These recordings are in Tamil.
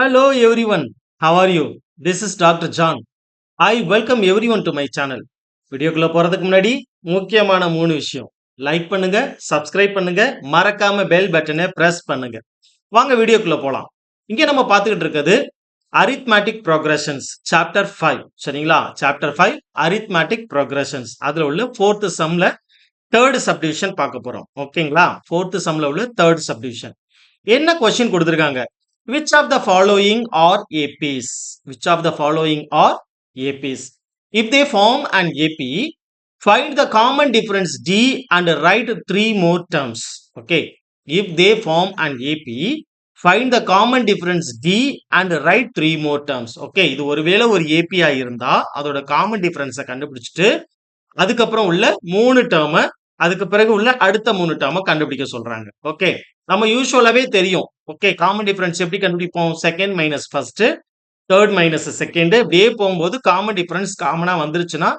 Hello everyone, how are you? This is Dr. John. I welcome everyone to my channel. வீடியோக்குள்ள போறதுக்கு முன்னாடி முக்கியமான 3 விஷயம். லைக் பண்ணுங்க, சப்ஸ்கிரைப் பண்ணுங்க, மறக்காம பெல் பட்டனை பிரஸ் பண்ணுங்க. வாங்க வீடியோக்குள்ள போலாம். இங்க நம்ம பார்த்துக்கிட்டு இருக்கிறது arithmetic progressions சாப்டர் 5 சரிங்களா? Chapter 5 arithmetic progressions. அதுல உள்ள 4th சம்ல 3rd subdivision பார்க்க போறோம். ஓகேங்களா? 4th சம்ல உள்ள 3rd subdivision. என்ன கொஸ்டின் கொடுத்திருக்காங்க? Which of the following are APs? Which of the following are APs? If they form an AP, find the common difference D and write 3 more terms. Okay. If they form an AP, find the common difference D and write 3 more terms. Okay. இது ஒருவேளை ஒரு AP ஆ இருந்தா அதோட காமன் டிஃபரன்ஸை கண்டுபிடிச்சிட்டு அதுக்கப்புறம் உள்ள 3 டேர்மை அதுக்கு பிறகு உள்ள அடுத்த 3 டேர்மை கண்டுபிடிக்க சொல்றாங்க. ஓகே. நம்ம யூசுவலாவே தெரியும். ஓகே, காமன் டிஃபரன்ஸ் எப்படி கண்டுபிடிப்போம்? Second minus first, third minus second, இப்படியே போகும்போது காமன் டிஃபரன்ஸ் காமனா வந்துருச்சுன்னா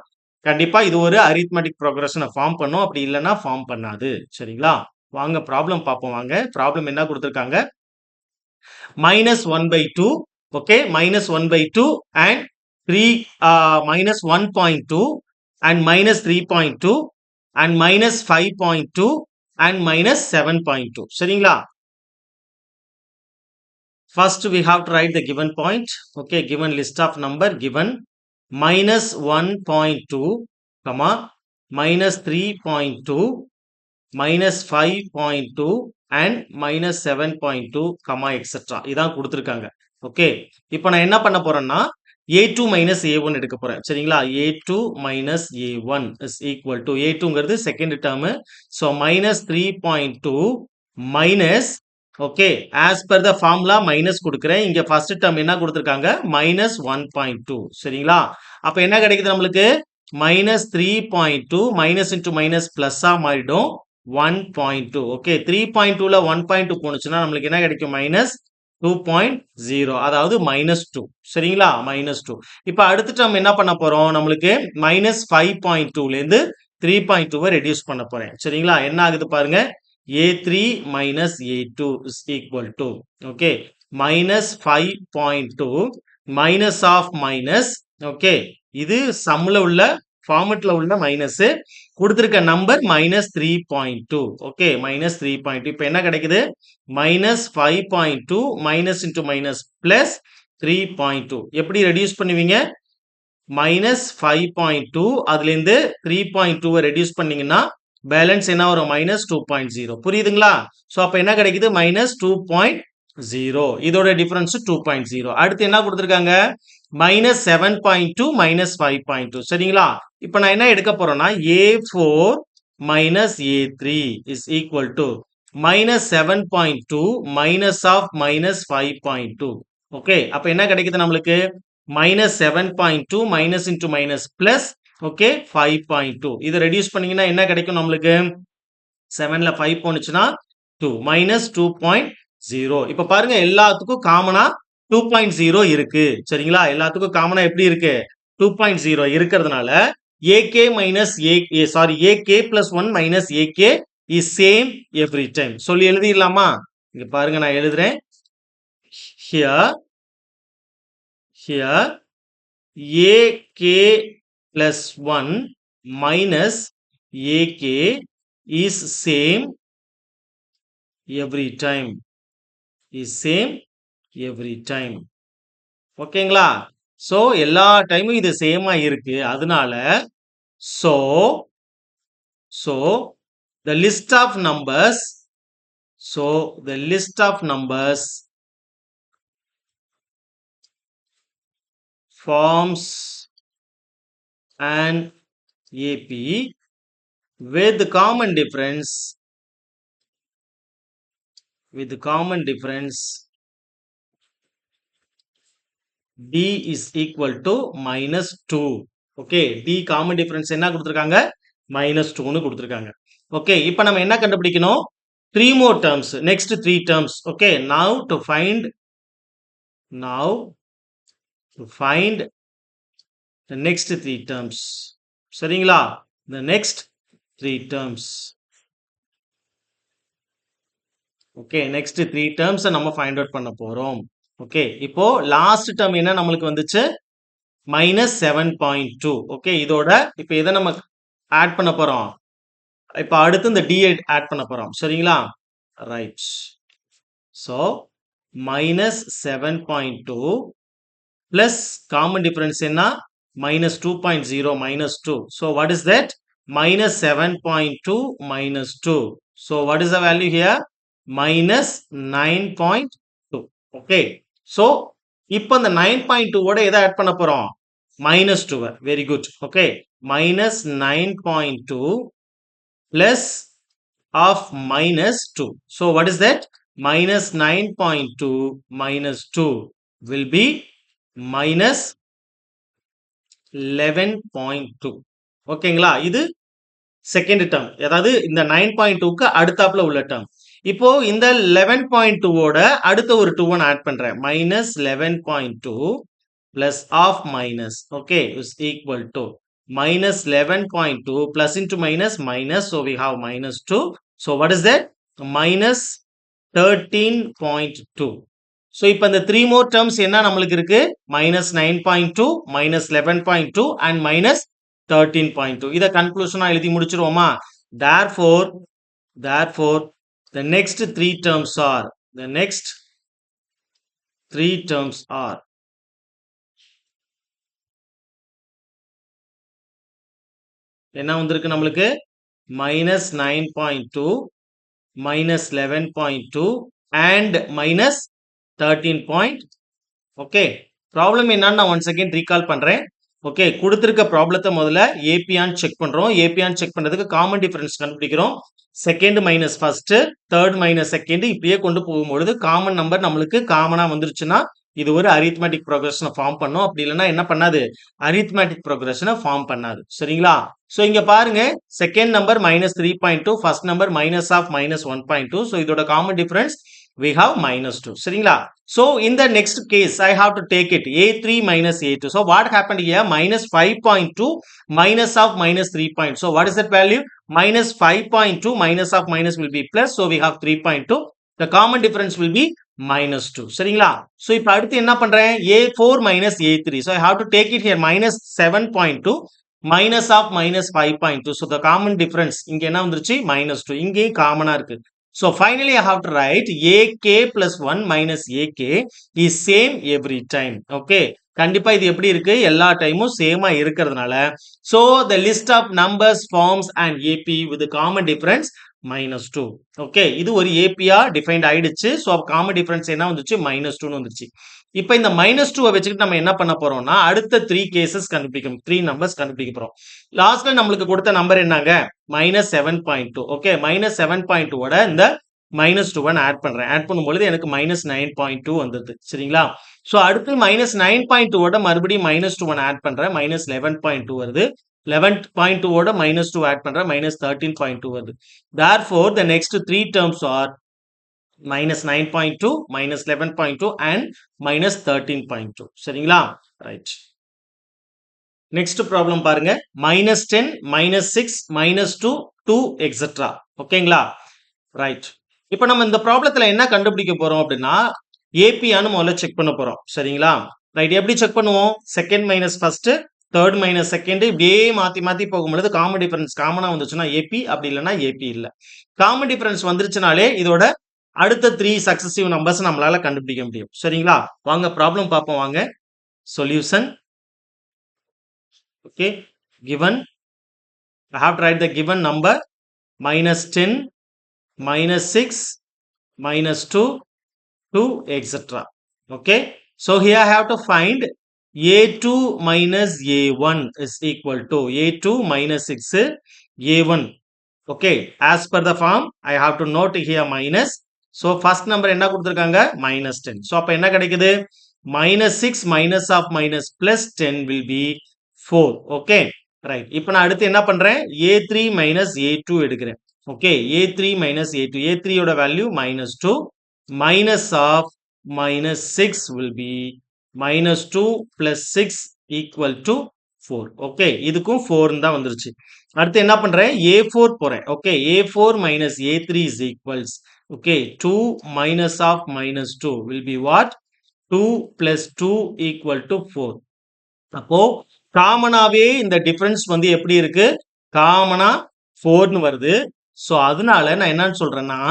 கண்டிப்பா இது ஒரு அரித்மெட்டிக் ப்ரோக்ரஷனை ஃபார்ம் பண்ணும். அப்படி இல்லைன்னா ஃபார்ம் பண்ணாது. சரிங்களா? வாங்க ப்ராப்ளம் பார்ப்போம். வாங்க ப்ராப்ளம் என்ன கொடுத்துருக்காங்க? -1/2. Okay, -1/2 and 3 -1.2 and -3.2 and -5.2 and -7.2. சரிங்களா? First we have to write the given point. Okay, given list of number given -1.2, -3.2, -5.2 and -7.2, etc. இதான் கொடுத்திருக்காங்க. ஓகே, இப்போ நான் என்ன பண்ண போறேன்னா A2 minus A1 எடுக்க போறேன். சரிங்களா? A2 minus A1 is equal to A2ங்கிறது second term. So -3.2 minus, okay, as per the formula minus கொடுக்குறேன். இங்க ஃபர்ஸ்ட் டேர்ம் என்ன கொடுத்துருக்காங்க? -1.2. சரிங்களா? அப்ப என்ன கிடைக்குது நம்மளுக்கு? -3.2 மைனஸ் இன்டூ மைனஸ் பிளஸ்ஸா மாறிடும் 1.2. ஓகே, 3.2ல 1.2 போனுச்சுன்னா நம்மளுக்கு என்ன கிடைக்கும்? -2.0, அதாவது -2. சரிங்களா? -2. இப்ப அடுத்த டேர்ம் என்ன பண்ண போறோம்? நம்மளுக்கு -5.2ல இருந்து 3.2 ரெடியூஸ் பண்ண போறேன். சரிங்களா? என்ன ஆகுது பாருங்க. A3 minus A2 is equal to, okay, -5.2 minus of minus, okay, இது சம்ல உள்ள ஃபார்மட்ல உள்ள மைனஸ், கொடுத்திருக்க நம்பர் -3.2. ஓகே, -3.2. இப்போ என்ன கிடைக்குது? -5.2 மைனஸ் இன்டூ மைனஸ் பிளஸ் 3.2. எப்படி ரெடியூஸ் பண்ணுவீங்க? -5.2 அதுல இருந்து 3.2 ரெடியூஸ் பண்ணீங்கன்னா பேலன்ஸ் என்ன வரும்? -2.0. புரியுதுங்களா? சோ அப்ப என்ன கிடைக்குது? -2.0. இதோட டிஃபரன்ஸ் 2.0. அடுத்து என்ன கொடுத்திருக்காங்க? -7.2 -5.2. சரிங்களா? இப்ப நான் என்ன எடுக்க போறேன்னா A4 minus A3 is equal to -7.2 minus of -5.2. Okay, அப்ப என்ன கிடைக்குது நம்மளுக்கு? -7.2 minus into minus plus, okay, 5.2. இதை ரெடியூஸ் பண்ணீங்கன்னா என்ன கிடைக்கும் நம்மளுக்கு? 7ல 5 போனுச்சுன்னா 2 -2.0. இப்ப பாருங்க, எல்லாத்துக்கும் காமனா 2.0 இருக்கு. சரிங்களா? எல்லாத்துக்கும் காமனா எப்படி இருக்கு? 2.0 இருக்கிறதுனால AK minus AK plus 1 minus AK is same every time. சொல்லி எழுதிடலாமா? இங்க பாருங்க, நான் எழுதுறேன். Here AK plus 1 minus AK is same every time. Is same every time. ஓகேங்களா? சோ எல்லா டைமும் இது சேமா இருக்கு. அதனால so the list of numbers forms an AP with common difference D is equal to -2. Okay, D common difference என்ன கொடுத்திருக்காங்க? -2னு கொடுத்திருக்காங்க. ஓகே, இப்போ நம்ம என்ன கண்டுபிடிக்கணும்? 3 more terms, next 3 terms. Okay, now to find the next 3 terms. சரிங்களா? The next 3 terms. Okay, next 3 terms நம்ம ஃபைண்ட் அவுட் பண்ண போறோம். ஓகே, இப்போ லாஸ்ட் டேர்ம் என்ன நம்மளுக்கு வந்துச்சு -7.2. ஓகே, இதோட இப்போ எதை நம்ம ஆட் பண்ண போறோம்? இப்போ அடுத்து இந்த d ஆட் பண்ண போறோம். சரிங்களா? Right. So -7.2 plus common difference என்ன? -2.0 -2. So what is that? -7.2 -2. So what is the value here? -9.2. Okay. So இப்போ இந்த 9.2 ஓட எதை ஆட் பண்ண போறோம்? -2. Very good. Okay. -9.2 plus of -2. So what is that? -9.2 -2 will be -11.2. ஓகேங்களா? இது செகண்ட் டேர்ம். அதாவது இந்த 9.2க்கு அடுத்தாப்புல உள்ள டேர்ம். இப்போ இந்த 11.2 ஓட அடுத்த ஒரு 2 ஆட் பண்றேன். -11.2 plus of minus. Okay, is equal to -11.2 plus into minus minus. So we have -2. So what is that? -13.2. So இப்போ இந்த 3 more terms என்ன நம்மளுக்கு இருக்கு? -9.2, -11.2 and -13.2. இத கன்க்ளூஷனா எழுதி முடிச்சிருவோமா? Therefore, the next 3 terms are என்ன வந்திருக்கு நம்மளுக்கு? -9.2, -11.2 and -13. ஓகே, ப்ராப்ளம் என்னன்னு நான் ஒன்ஸ் அகைன் ரீகால் பண்றேன். ஓகே, கொடுத்திருக்க ப்ராப்ளத்தை முதல்ல ஏபியான்னு செக் பண்றோம். ஏபியான்னு செக் பண்றதுக்கு காமன் டிஃபரன்ஸ் கண்டுபிடிக்கிறோம். Second minus first, third minus second, இப்படியே கொண்டு போகும்பொழுது காமன் நம்பர் நம்மளுக்கு காமனா வந்துருச்சுன்னா இது ஒரு அரித்மெட்டிக் ப்ரோக்ரஷனை ஃபார்ம் பண்ணும். அப்படி இல்லைன்னா என்ன பண்ணாது? அரித்மெட்டிக் ப்ரோக்ரஷனை ஃபார்ம் பண்ணாது. சரிங்களா? ஸோ இங்க பாருங்க, second number -3.2, first number -1.2. So இதோட காமன் டிஃபரன்ஸ் we have -2. சரிங்களா? So in the next case I have to take it a3 minus a2. So what happened here? -5.2 minus of -3. So what is that value? -5.2 minus of minus will be plus. So we have 3.2. The common difference will be -2. சரிங்களா? So இப்போ அடுத்து என்ன பண்றேன்? a4 minus a3. So I have to take it here -7.2 minus of -5.2. So the common difference இங்க என்ன வந்துருச்சு? -2. இங்கேயும் காமனா இருக்கு. So finally I have to write ak plus 1 minus ak is same every time. Okay. கண்டிப்பா இது எப்படி இருக்கு? எல்லா டைமும் சேமா இருக்கிறதுனால so the list of numbers forms an AP with a common difference -2. Okay, இது ஒரு ஏபியா டிஃபைன்ட் ஆயிடுச்சு. ஸோ காமன் டிஃபரன்ஸ் என்ன வந்துச்சு? -2 வந்துச்சு. இப்போ இந்த -2 வச்சுக்கிட்டு நம்ம என்ன பண்ண போறோம்னா அடுத்த 3 கேசஸ் கண்டுபிடிக்கணும். 3 நம்பர்ஸ் கண்டுபிடிக்க போறோம். லாஸ்ட்ல நம்மளுக்கு கொடுத்த நம்பர் என்னங்க? -7.2. ஓகே, -7.2 ஓட இந்த -2 ஆட் பண்றேன். ஆட் பண்ணும்பொழுது எனக்கு -9.2 வந்தது. சரிங்களா? ஸோ அடுத்து -9.2 ஓட மறுபடியும் -2 ஆட் பண்றேன். -11.2 வருது. 11.2 ஓட -2 ஆட் பண்றேன். -13.2 வருது. Therefore, the next 3 terms are -9.2, -11.2 and -13.2. சரிங்களா? ரைட். நெக்ஸ்ட் ப்ராப்ளம் பாருங்க. -10, -6, -2, 2 எக்ஸெட்ரா. ஓகேங்களா? ரைட். இப்போ நம்ம இந்த ப்ராப்ளத்துல என்ன கண்டுபிடிக்க போறோம் அப்படின்னா ஏபியான்னு முதல்ல செக் பண்ண போறோம். சரிங்களா? ரைட். எப்படி செக் பண்ணுவோம்? Second minus first, third minus second, இப்படியே மாத்தி மாத்தி போகும்பொழுது காமன் டிஃபரன்ஸ் காமனா வந்துச்சுன்னா ஏபி, அப்படி இல்லைன்னா ஏபி இல்ல. காமன் டிஃபரன்ஸ் வந்துருச்சுனாலே இதோட அடுத்த 3 சக்சசிவ் நம்பர்ஸ் நம்மளால கண்டுபிடிக்க முடியும். சரிங்களா? வாங்க ப்ராப்ளம் பார்ப்போம். வாங்க. Solution. Okay, given I have to write the given number -10, -6, -2, 2 etc. Okay, so here I have to find a2 minus a1 is equal to a2 minus 6 a1. Okay, as per the form I have to note here minus. So first number என்ன கொடுத்திருக்காங்க? -10. So அப்ப என்ன கிடைக்குது? -6 minus of minus plus 10 will be 4. Okay, right. இப்போ நான் அடுத்து என்ன பண்றேன்? a3 minus a2 எடுக்கிறேன். Okay, a3 minus a2. a3 ஓட value -2 minus of -6 will be -2 plus 6 equal to 4. Okay, இதுக்கும் 4 தான் வந்துருச்சு. அடுத்து என்ன பண்றேன்? a4 போறேன். Okay, a4 minus a3 is equals. Okay, 2 minus of -2 will be what? 2 plus 2 equal to 4. அப்போ காமனாவே இந்த டிஃபரன்ஸ் வந்து எப்படி இருக்கு? காமனா 4ன்னு வருது. ஸோ அதனால நான் என்னன்னு சொல்றேன்னா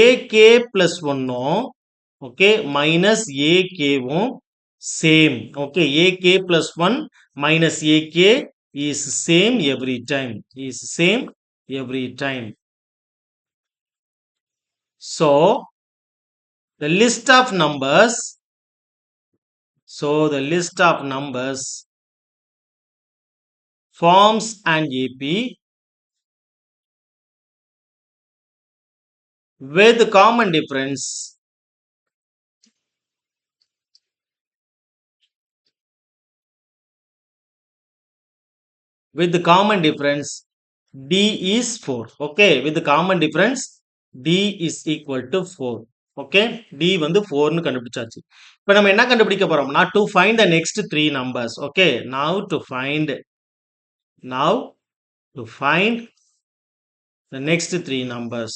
ak plus 1ம் ஓகே மைனஸ் akவும் same. Okay ak plus 1 minus ak is same every time. Is same every time. So the list of numbers. So the list of numbers forms an AP with common difference d is 4. Okay, with the common difference d is equal to 4. Okay, d வந்து 4ன்னு கண்டுபிடிச்சாச்சு. இப்போ நம்ம என்ன கண்டுபிடிக்க போறோம்னா to find the next three numbers. Okay, now to find the next three numbers.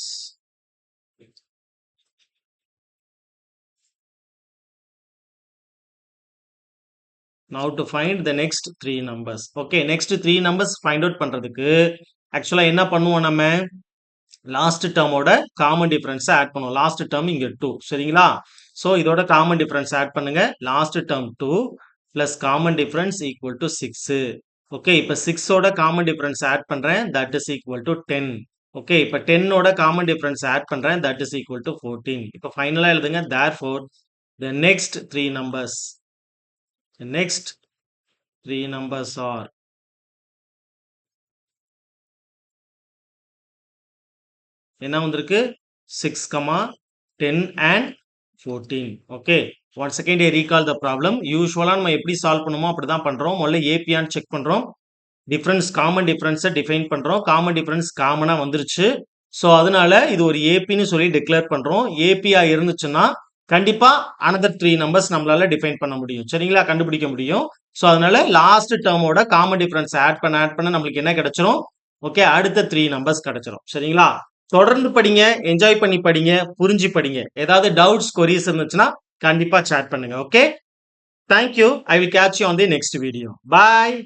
Now to find the next three numbers. Okay, next three numbers find out பண்றதுக்கு ஆக்சுவலா என்ன பண்ணுவோம் நம்ம லாஸ்ட் டேர்மோட காமன் டிஃபரன்ஸ் ஆட் பண்ணுவோம். லாஸ்ட் டேர்ம் இங்க 2 சரிங்களா? ஸோ இதோட காமன் டிஃபரன்ஸ் ஆட் பண்ணுங்க. Last term 2 plus common difference equal to 6. Okay, இப்போ 6ஓட காமன் டிஃபரன்ஸ் ஆட் பண்றேன், that is equal to 10. Okay, இப்போ 10ஓட காமன் டிஃபரன்ஸ் ஆட் பண்றேன், தட் இஸ் ஈக்குவல் டு 14. இப்போ ஃபைனலா எழுதுங்க, therefore the next three numbers are என்ன வந்திருக்கு 6, 10 and 14. Okay, one second recall the problem. யூஸ்வலா நம்ம எப்படி சால்வ் பண்ணுமோ அப்படிதான் பண்றோம். முதல்ல ஏபியான்னு செக் பண்றோம், டிஃபரன்ஸ் காமன் டிஃபரன்ஸை டிஃபைன் பண்றோம். காமன் டிஃபரன்ஸ் காமனா வந்துருச்சு. ஸோ அதனால இது ஒரு ஏபின்னு சொல்லி டிக்ளேர் பண்றோம். ஏபியா இருந்துச்சுன்னா கண்டிப்பா அனதர் 3 நம்பர்ஸ் நம்மளால டிஃபைன் பண்ண முடியும் சரிங்களா, கண்டுபிடிக்க முடியும். ஸோ அதனால லாஸ்ட் டேர்மோட காமன் டிஃபரன்ஸ் ஆட் பண்ண நம்மளுக்கு என்ன கிடைச்சிரும்? ஓகே, அடுத்த 3 நம்பர்ஸ் கிடைச்சிரும் சரிங்களா. தொடர்ந்து படிங்க, என்ஜாய் பண்ணி படிங்க, புரிஞ்சு படிங்க. ஏதாவது டவுட்ஸ் கொரிஸ் இருந்துச்சுன்னா கண்டிப்பா சேட் பண்ணுங்க. Okay, thank you. I will catch you on the next video. Bye.